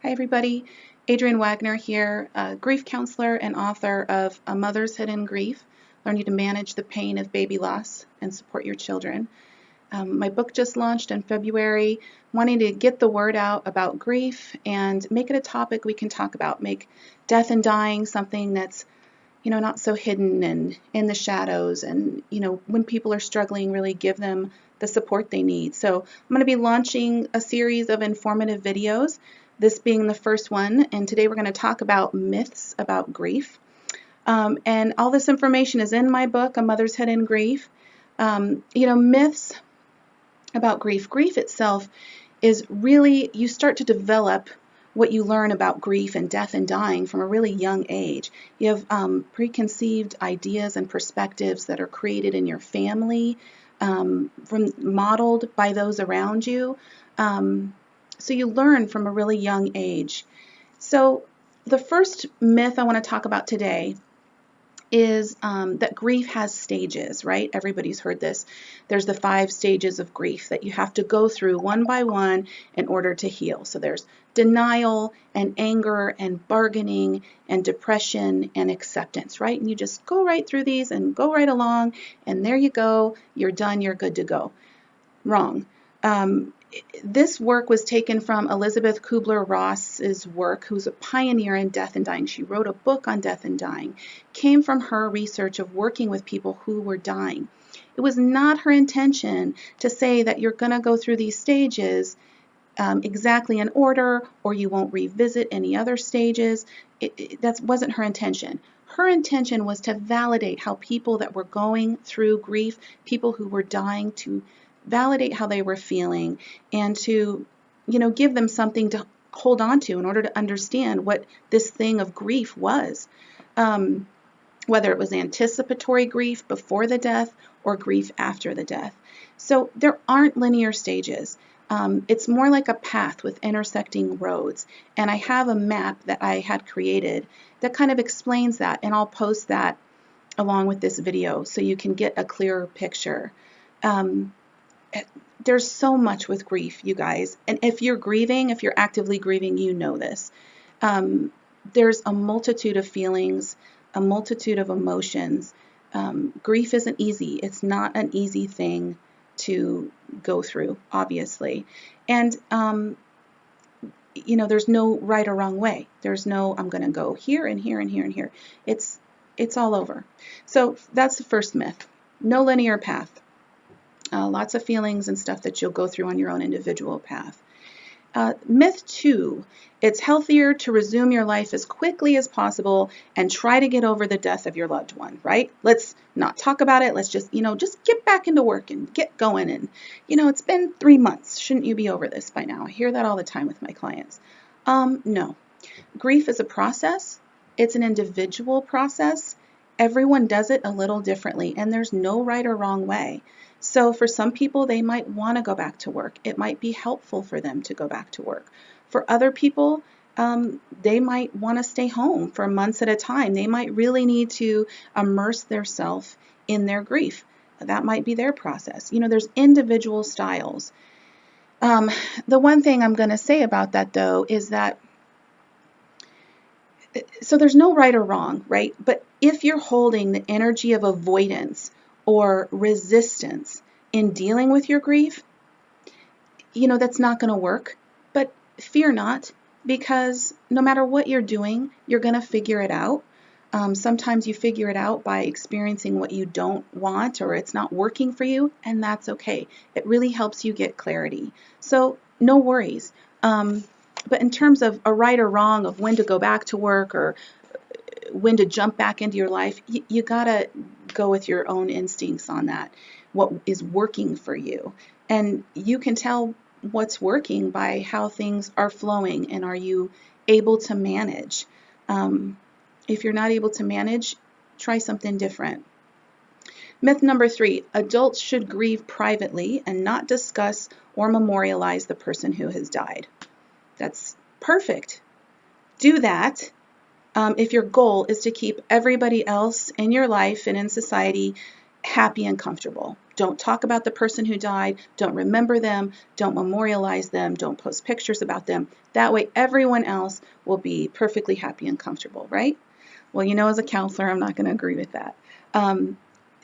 Hi everybody, Adrianne Wagner here, a grief counselor and author of A Mother's Hidden Grief, Learning to Manage the Pain of Baby Loss and Support Your Children. My book just launched in February, wanting to get the word out about grief and make it a topic we can talk about, make death and dying something that's not so hidden and in the shadows, and when people are struggling, really give them the support they need. So I'm going to be launching a series of informative videos, this being the first one, and today we're going to talk about myths about grief. And all this information is in my book, A Mother's Hidden Grief. Myths about grief. Grief itself is really, you start to develop what you learn about grief and death and dying from a really young age. You have preconceived ideas and perspectives that are created in your family, modeled by those around you. So you learn from a really young age. So the first myth I want to talk about today is that grief has stages, right? Everybody's heard this. There's the 5 stages of grief that you have to go through one by one in order to heal. So there's denial and anger and bargaining and depression and acceptance, right? And you just go right through these and go right along, and there you go. You're done. You're good to go. Wrong. This work was taken from Elizabeth Kubler-Ross's work, who's a pioneer in death and dying. She wrote a book on death and dying. Came from her research of working with people who were dying. It was not her intention to say that you're going to go through these stages exactly in order, or you won't revisit any other stages. That wasn't her intention. Her intention was to validate how people that were going through grief, people who were dying, to validate how they were feeling and to, give them something to hold on to in order to understand what this thing of grief was, whether it was anticipatory grief before the death or grief after the death. So there aren't linear stages. It's more like a path with intersecting roads. And I have a map that I had created that kind of explains that, and I'll post that along with this video so you can get a clearer picture. There's so much with grief, you guys. And if you're grieving, if you're actively grieving, you know this. There's a multitude of feelings, a multitude of emotions. Grief isn't easy. It's not an easy thing to go through, obviously. And, there's no right or wrong way. There's no, I'm going to go here and here and here and here. It's all over. So that's the first myth. No linear path. Lots of feelings and stuff that you'll go through on your own individual path. Myth 2, it's healthier to resume your life as quickly as possible and try to get over the death of your loved one, right? Let's not talk about it. Let's just get back into work and get going. And, it's been 3 months. Shouldn't you be over this by now? I hear that all the time with my clients. No. Grief is a process. It's an individual process. Everyone does it a little differently, and there's no right or wrong way. So for some people, they might want to go back to work. It might be helpful for them to go back to work. For other people, they might want to stay home for months at a time. They might really need to immerse themselves in their grief. That might be their process. There's individual styles. The one thing I'm going to say about that, though, is that so there's no right or wrong, right? But if you're holding the energy of avoidance or resistance in dealing with your grief, that's not going to work. But fear not, because no matter what you're doing, you're going to figure it out. Sometimes you figure it out by experiencing what you don't want, or it's not working for you, and that's okay. It really helps you get clarity. So no worries. But in terms of a right or wrong of when to go back to work or when to jump back into your life, you gotta go with your own instincts on that, what is working for you. And you can tell what's working by how things are flowing, and are you able to manage. If you're not able to manage, try something different. Myth number 3, adults should grieve privately and not discuss or memorialize the person who has died. That's perfect. Do that. If your goal is to keep everybody else in your life and in society happy and comfortable. Don't talk about the person who died. Don't remember them. Don't memorialize them. Don't post pictures about them. That way everyone else will be perfectly happy and comfortable, right? Well, you know, as a counselor, I'm not going to agree with that.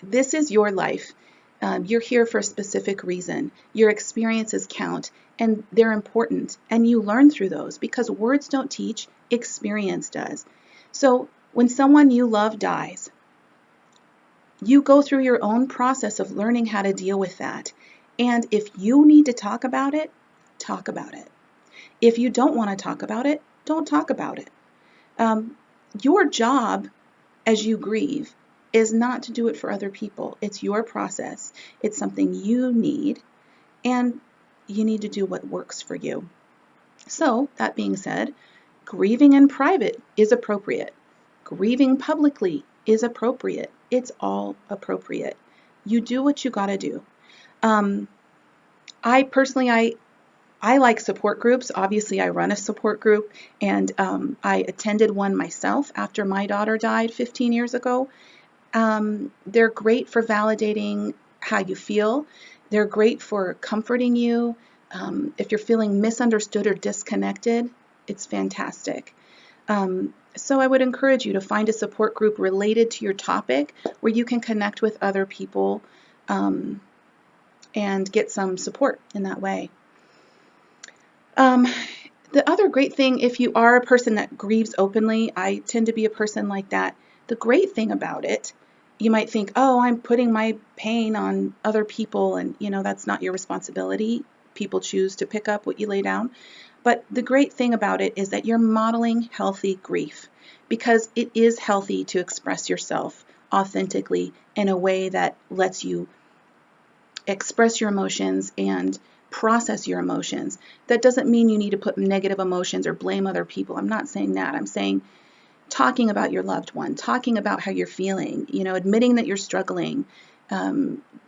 This is your life. You're here for a specific reason. Your experiences count, and they're important, and you learn through those because words don't teach, experience does. So when someone you love dies, you go through your own process of learning how to deal with that. And if you need to talk about it, talk about it. If you don't want to talk about it, don't talk about it. Your job as you grieve is not to do it for other people. It's your process. It's something you need, and you need to do what works for you. So, that being said, grieving in private is appropriate. Grieving publicly is appropriate. It's all appropriate. You do what you got to do. I personally like support groups. Obviously, I run a support group, and I attended one myself after my daughter died 15 years ago. They're great for validating how you feel. They're great for comforting you. If you're feeling misunderstood or disconnected, it's fantastic. So I would encourage you to find a support group related to your topic where you can connect with other people and get some support in that way. The other great thing, if you are a person that grieves openly, I tend to be a person like that. The great thing about it, you might think, oh, I'm putting my pain on other people, and that's not your responsibility. People choose to pick up what you lay down. But the great thing about it is that you're modeling healthy grief, because it is healthy to express yourself authentically in a way that lets you express your emotions and process your emotions. That doesn't mean you need to put negative emotions or blame other people. I'm not saying that. I'm saying talking about your loved one, talking about how you're feeling, admitting that you're struggling,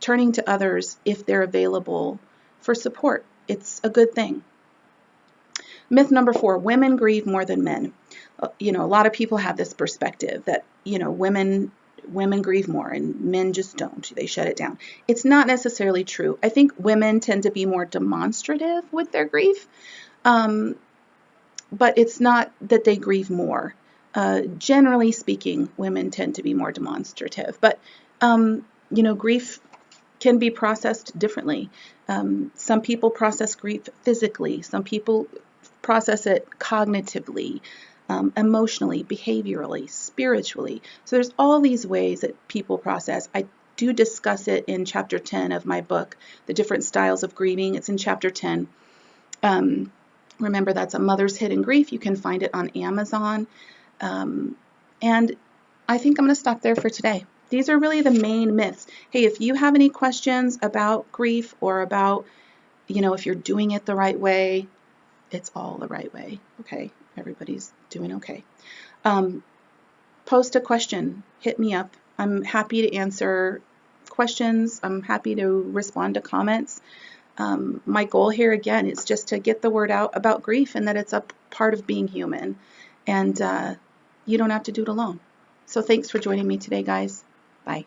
turning to others if they're available for support. It's a good thing. Myth number 4, women grieve more than men. A lot of people have this perspective that, women grieve more and men just don't. They shut it down. It's not necessarily true. I think women tend to be more demonstrative with their grief, but it's not that they grieve more. Generally speaking, women tend to be more demonstrative, but grief can be processed differently. Some people process grief physically. Some people process it cognitively, emotionally, behaviorally, spiritually. So there's all these ways that people process. I do discuss it in chapter 10 of my book, The Different Styles of Grieving. It's in chapter 10. Remember, that's A Mother's Hidden Grief. You can find it on Amazon. And I think I'm going to stop there for today. These are really the main myths. Hey, if you have any questions about grief or about, if you're doing it the right way, it's all the right way. Okay. Everybody's doing okay. Post a question. Hit me up. I'm happy to answer questions. I'm happy to respond to comments. My goal here, again, is just to get the word out about grief and that it's a part of being human. And you don't have to do it alone. So thanks for joining me today, guys. Bye.